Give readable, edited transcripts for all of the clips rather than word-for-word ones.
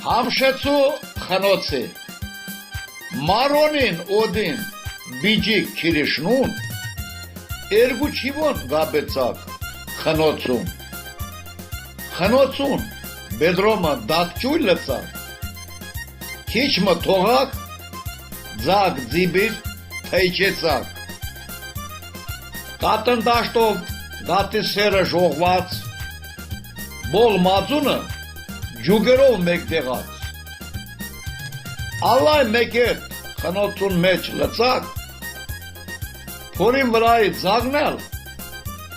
Համշեցու խնոցի, մարոնին օդին բիջիկ քիրիշնուն, երկու չիվոն գաբեցակ խնոցում, խնոցուն բեդրոմը դակջույլ լծակ, քիչմը թողակ, ձակ ձիբիր թեյչեցակ, կատնդաշտով գատի սերը ժողված, բոլ մածունը ջուգերով մեկ տեղած, ալայ մեկ էտ խնոցուն մեջ լծակ, փորին վրայի ձագնել,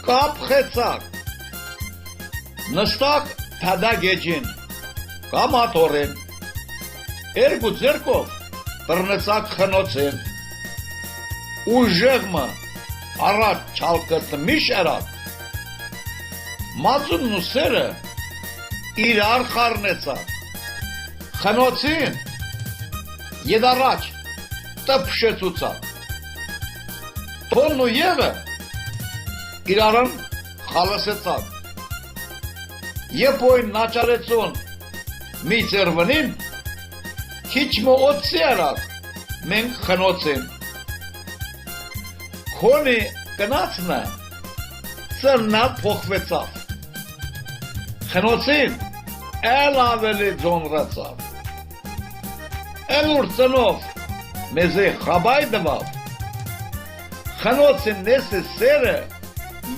կապ խեցակ, նստակ թադակ էջին, կամ ատորեն, երկու ձերկով տրնեցակ խնոցեն, ու ժեղմը առաջ չալկըտ միշ երակ, մածունն ու սերը իրար խարնեցակ, խնոցին եդ առաջ տպշեցուցակ, թոնն ու եղը իրարն խալսեցակ, եպոյն նաճարեցուն մի ծերվնին, քիչմը օծի երակ մենք խնոցին, քոնի կնացնը ծրնատ փոխվեցավ, խնոցին էլ ավելի ձոնրացավ, էլ ուր ծնով մեզի խաբայ դվավ, խնոցին նեսի սերը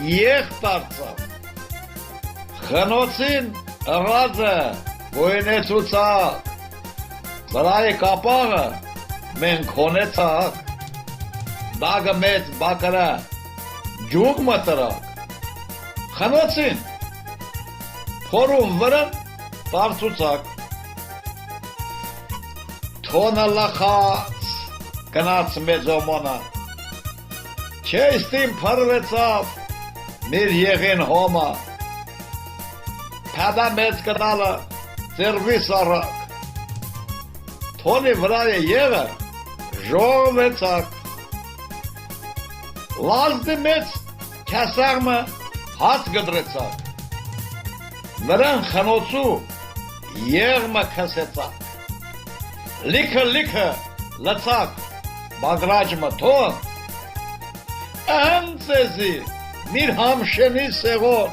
եխ տարծավ, խնոցին ըղազը գոյնեցուցակ, վրայի կապաղը մենք հոնեցակ, դագը մեծ բակրը ջուգ մտրակ, խնոցին փորում վրն տարծուցակ, թոնը լախած կնաց մեծ ոմոնը, չեստին պրվեցավ մեր եղին հոմը, պադա մեծ կնալը ծերվիս առակ, թոնի վրայը եղը ժողվեցակ, լազդի մեծ կեսաղմը հաց գդրեցակ, վրան խնոցու եղմը կսեցակ, լիքը լծակ բագրաջմը թոն, ընձեզի միր համշենի սեղոր,